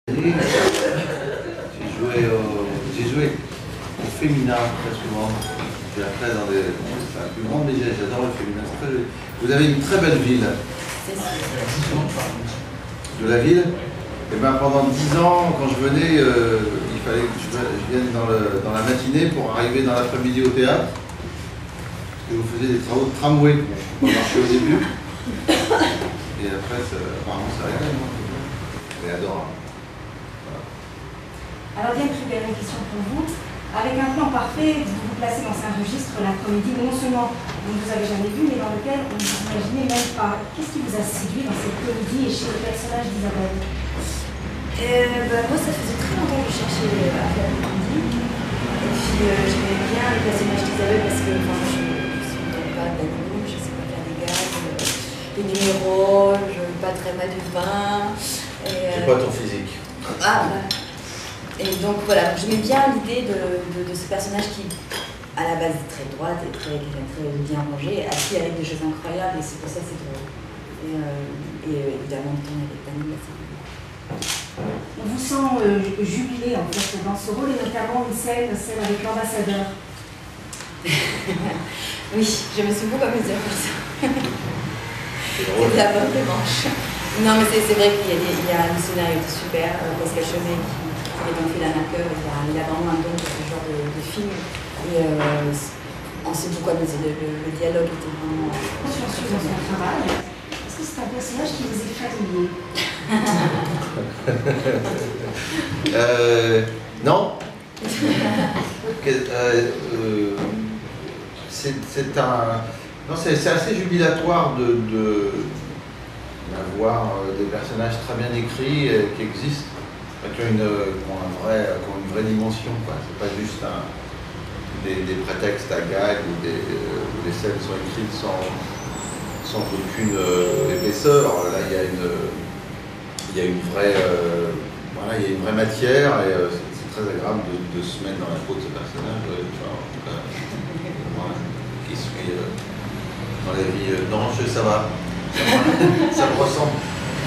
J'ai joué au féminin très souvent. J'ai après dans des. C'est la plus grande des j'adore le féminin. Vous avez une très belle ville. De la ville. Et bien pendant 10 ans, quand je venais, il fallait que je vienne dans la matinée pour arriver dans l'après-midi au théâtre. Parce que vous faisiez des travaux de tramway pour marcher au début. Et après, apparemment, ça réglé. C'est adorable. Alors bien que j'ai une question pour vous. Avec un plan parfait, vous vous placez dans un registre, la comédie, non seulement vous ne vous avez jamais vu, mais dans lequel on ne vous imaginez même pas. Qu'est-ce qui vous a séduit dans cette comédie et chez le personnage d'Isabelle? Moi, ça faisait très longtemps que je cherchais à faire une comédie. Et puis, j'aimais bien le personnage d'Isabelle parce que je ne suis pas d'animaux, je ne sais pas faire des gags, des numéros, je ne veux pas très mal du vin. J'ai pas ton physique. Et donc voilà, j'aimais bien l'idée de ce personnage qui, à la base, est très droite et très bien rangé, assis avec des choses incroyables, et c'est pour ça que c'est drôle. Et évidemment, on avec Daniel. On vous sent jubilé en fait dans ce rôle, et notamment une scène, celle avec l'ambassadeur. Oui, je me suis beaucoup amusée pour ça. C'est drôle. C'est la bonne revanche. Non, mais c'est vrai qu'il y a un scénario super, Pascal Chemet qui est dans Phil Anaker, il a vraiment un don pour ce genre de film. Et on s'est beaucoup amusé, le dialogue était vraiment... Sur son travail, est-ce que c'est un personnage qui vous est familier? Non. C'est assez jubilatoire d'avoir des personnages très bien écrits qui existent, qui ont une vraie dimension. C'est pas juste des prétextes à gag où les scènes sont écrites sans aucune épaisseur. Là, il y a une vraie matière, et c'est très agréable de se mettre dans la peau de ce personnage, qui suit dans la vie. Non, ça va. Ça me ressemble.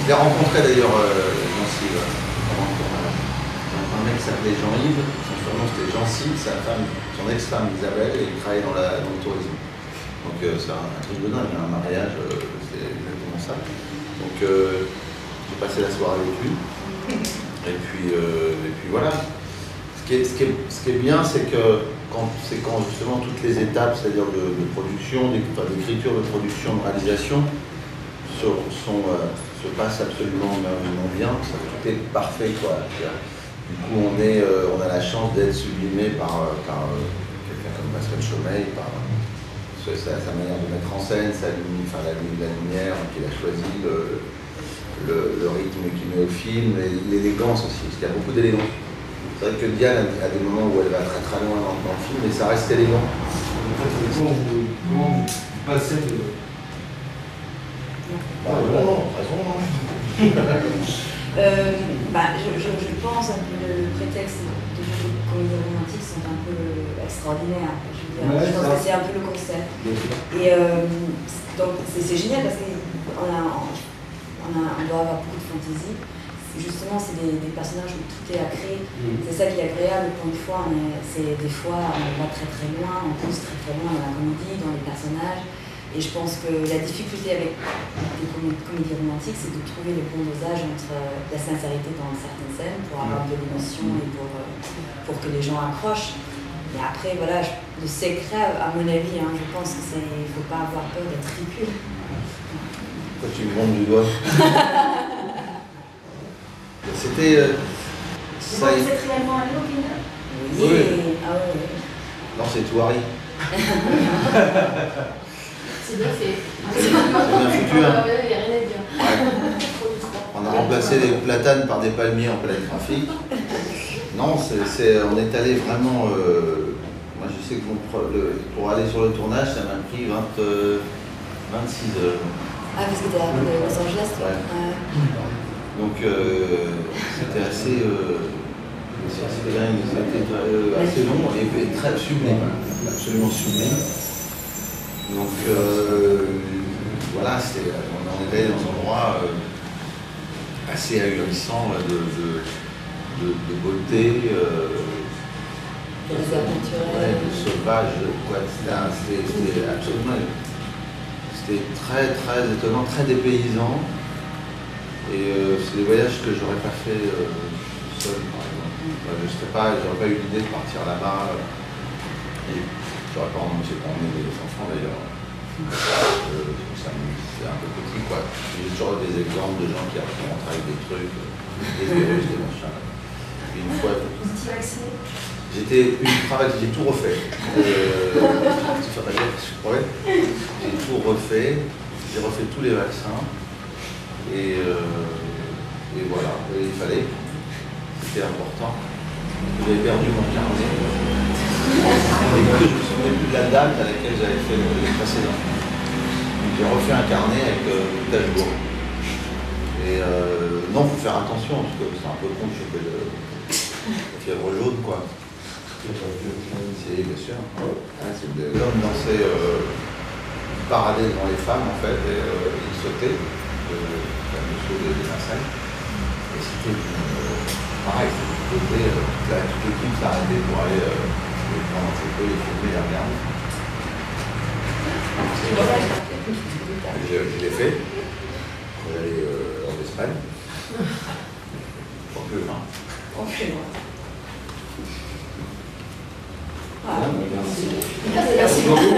Je l'ai rencontré d'ailleurs, Jean-Cyve, un mec qui s'appelait Jean-Yves, son surnom c'était Jean-Cyve, son ex-femme Isabelle, et il travaillait dans le tourisme. Donc c'est un truc de dingue, un mariage, c'est exactement ça. Donc j'ai passé la soirée avec lui, et puis voilà. Ce qui est bien, c'est que quand justement toutes les étapes, c'est-à-dire de production, d'écriture, de production, de réalisation, se passent absolument merveilleusement bien. Tout est parfait, quoi. Du coup, on a la chance d'être sublimé par quelqu'un comme Pascal Chemet, par sa manière de mettre en scène, la lumière qu'il a choisi, le rythme qu'il met au film, et l'élégance aussi, parce qu'il y a beaucoup d'élégance. C'est vrai que Diane a des moments où elle va très très loin dans le film, mais ça reste élégant. En fait, comment vous passez de... Non, je pense que le prétexte de comédie romantique sont un peu extraordinaires. Je pense que c'est un peu le concept. Et donc c'est génial parce qu'on doit avoir beaucoup de fantaisie. Justement, c'est des personnages où tout est à créer. C'est ça qui est agréable pour une fois. Des fois, on va très très loin, on pousse très très loin dans la comédie, dans les personnages. Et je pense que la difficulté avec les comédies romantiques, c'est de trouver le bon dosage entre la sincérité dans certaines scènes pour avoir de l'émotion et pour que les gens accrochent. Mais après, voilà, le secret, à mon avis, je pense qu'il ne faut pas avoir peur d'être ridicule. Pourquoi tu me montres du doigt? C'était... Vous êtes réellement allé au Kenya? Oui. Ah oui. Non, c'est tout Harry. C'est bien fait. C'est bien foutu, hein. Il n'y a rien à dire. Ouais. On a remplacé les platanes par des palmiers en plein trafic. Non, on est allé vraiment... moi, je sais que pour aller sur le tournage, ça m'a pris 26 heures. Ah, parce que t'es à Los Angeles, toi. Ouais. Donc, c'était assez long et très sublime. Absolument sublime. Donc voilà, on est allé dans un endroit assez ahurissant de beauté, de sauvage, quoi. C'était absolument, c'était très très étonnant, très dépaysant. Et c'est des voyages que j'aurais pas fait seul, par exemple. Je sais pas, j'aurais pas eu l'idée de partir là-bas. Et j'aurais pas emmené des enfants d'ailleurs. C'est un peu petit, quoi. J'ai toujours des exemples de gens qui rentrent avec des trucs, des virus, des machins. Et une fois, j'ai tout refait. J'ai tout refait. J'ai refait tous les vaccins. Et voilà, et il fallait. C'était important. J'avais perdu mon carnet. Et je me souvenais plus de la date à laquelle j'avais fait les précédents. J'ai refait un carnet avec tout à jour. Et non, il faut faire attention, parce que c'est un peu con de choper la fièvre jaune, quoi. C'est bien sûr. L'homme dansait, paradait devant les femmes, en fait, et il sautait, le saut des Marseille. Et c'était pareil, toute l'équipe s'arrêtait pour aller prendre un photo, les filmer, les regarder. Je l'ai fait quand j'allais en Espagne. Pour plus loin. Merci beaucoup.